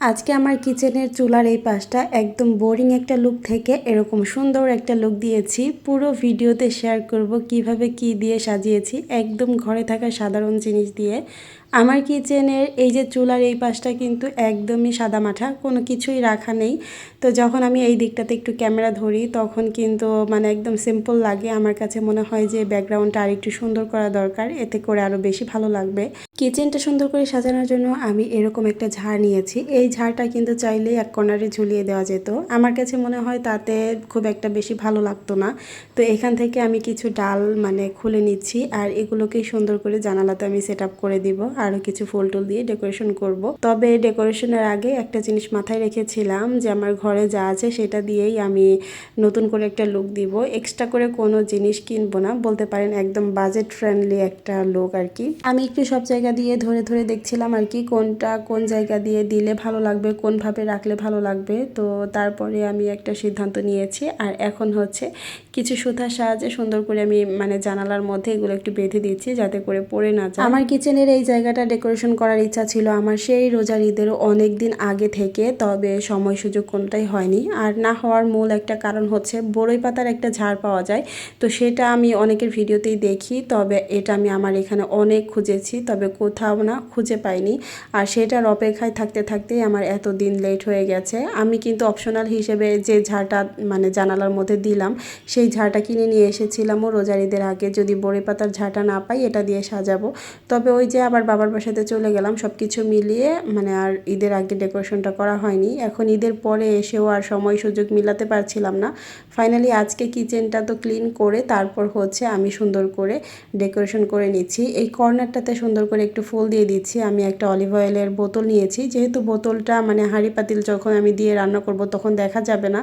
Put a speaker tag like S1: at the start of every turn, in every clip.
S1: আজকে আমার কিচেনের চুলার এই পাশটা একদম বোরিং একটা লুক থেকে এরকম সুন্দর একটা লুক দিয়েছি। পুরো ভিডিওতে শেয়ার করব কিভাবে কি দিয়ে সাজিয়েছি, একদম ঘরে থাকা সাধারণ জিনিস দিয়ে। আমার কিচেনের এই যে চুলার এই পাশটা কিন্তু একদমই সাদামাঠা, কোনো কিছুই রাখা নেই। তো যখন আমি এই দিকটাতে একটু ক্যামেরা ধরি তখন কিন্তু মানে একদম সিম্পল লাগে। আমার কাছে মনে হয় যে ব্যাকগ্রাউন্ডটা আর একটু সুন্দর করা দরকার, এতে করে আরও বেশি ভালো লাগবে। কিচেনটা সুন্দর করে সাজানোর জন্য আমি এরকম একটা ঝাড় নিয়েছি। এই ঝাড়টা কিন্তু চাইলেই এক কর্নারে ঝুলিয়ে দেওয়া যেত। আমার কাছে মনে হয় তাতে খুব একটা বেশি ভালো লাগতো না। তো এখান থেকে আমি কিছু ডাল মানে খুলে নিচ্ছি, আর এগুলোকেই সুন্দর করে জানালাতে আমি সেট আপ করে দিব। আরও কিছু ফুল টুল দিয়ে ডেকোরেশন করব। তবে ডেকোরেশনের আগে একটা জিনিস মাথায় রেখেছিলাম যে আমার ঘরে যা আছে সেটা দিয়েই আমি নতুন করে একটা লুক দিব। এক্সট্রা করে কোনো জিনিস কিনবো না, বলতে পারেন একদম বাজেট ফ্রেন্ডলি একটা লুক আর কি। আমি একটু সব জায়গা দিয়ে ধরে ধরে দেখছিলাম আর কি কোনটা কোন জায়গা দিয়ে দিলে ভালো লাগবে, কোনভাবে রাখলে ভালো লাগবে। তো তারপরে আমি একটা সিদ্ধান্ত নিয়েছি, আর এখন হচ্ছে কিছু সুতার সাহায্যে সুন্দর করে আমি মানে জানালার মধ্যে এগুলো একটু বেঁধে দিচ্ছি যাতে করে পড়ে না যায়। আমার কিচেনের এই জায়গাটা ডেকোরেশন করার ইচ্ছা ছিল আমার সেই রোজার ঈদেরও অনেক দিন আগে থেকে, তবে সময় সুযোগ কোনটাই হয়নি। আর না হওয়ার মূল একটা কারণ হচ্ছে বড়ই পাতার একটা ঝাড় পাওয়া যায়, তো সেটা আমি অনেকের ভিডিওতেই দেখি, তবে এটা আমি আমার এখানে অনেক খুঁজেছি তবে কোথাও না খুঁজে পাইনি। আর সেটার অপেক্ষায় থাকতে থাকতেই আমার এত দিন লেট হয়ে গেছে। আমি কিন্তু অপশনাল হিসেবে যে ঝাড়টা মানে জানালার মধ্যে দিলাম সেই ঝাড়টা কিনে নিয়ে এসেছিলামও রোজার ঈদের আগে, যদি বড়ি পাতার ঝাড়টা না পাই এটা দিয়ে সাজাবো। তবে ওই যে আবার বাবার বাসাতে চলে গেলাম, সব কিছু মিলিয়ে মানে আর ঈদের আগে ডেকোরেশনটা করা হয়নি। এখন ঈদের পরে এসেও আর সময় সুযোগ মিলাতে পারছিলাম না। ফাইনালি আজকে কিচেনটা তো ক্লিন করে তারপর হচ্ছে আমি সুন্দর করে ডেকোরেশন করে নিচ্ছি। এই কর্নারটাতে সুন্দর করে একটু ফুল দিয়ে দিচ্ছি। আমি একটা অলিভ অয়েলের বোতল নিয়েছি, যেহেতু বোতলটা মানে হাঁড়ি পাতিল যখন আমি দিয়ে রান্না করব তখন দেখা যাবে না।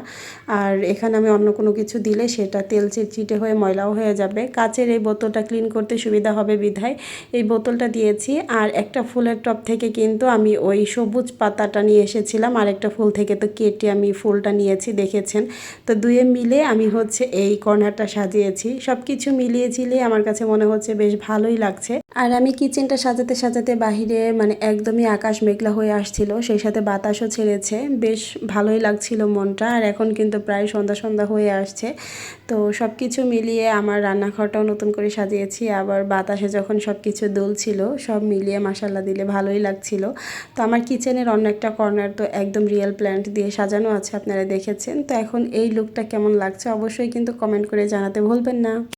S1: আর এখানে আমি অন্য কোনো কিছু দিলে সেটা তেল চিটচিটে হয়ে ময়লাও হয়ে যাবে। কাচের এই বোতলটা ক্লিন করতে সুবিধা হবে বিধায় এই বোতলটা দিয়েছি। আর একটা ফুলের টব থেকে কিন্তু আমি ওই সবুজ পাতাটা নিয়ে এসেছিলাম, আর একটা ফুল থেকে তো কেটে আমি ফুলটা নিয়েছি দেখেছেন। তো দুয়ে মিলে আমি হচ্ছে এই কর্নারটা সাজিয়েছি। সব কিছু মিলিয়ে ঝিলিয়ে আমার কাছে মনে হচ্ছে বেশ ভালোই লাগছে। আর আমি কিচেনটা সাজাতে সাজাতে বাহিরে মানে একদমই আকাশ মেঘলা হয়ে আসছিল, সেই সাথে বাতাসও ছেড়েছে, বেশ ভালোই লাগছিল মনটা। আর এখন কিন্তু প্রায় সন্ধ্যা সন্ধ্যা হয়ে আসছে। তো সব কিছু মিলিয়ে আমার রান্নাঘরটাও নতুন করে সাজিয়েছি, আবার বাতাসে যখন সব কিছু দুলছিল সব মিলিয়ে মাশাল্লাহ দিলে ভালোই লাগছিল। তো আমার কিচেনের অন্য একটা কর্নার তো একদম রিয়েল প্ল্যান্ট দিয়ে সাজানো আছে, আপনারা দেখেছেন। তো এখন এই লুকটা কেমন লাগছে অবশ্যই কিন্তু কমেন্ট করে জানাতে ভুলবেন না।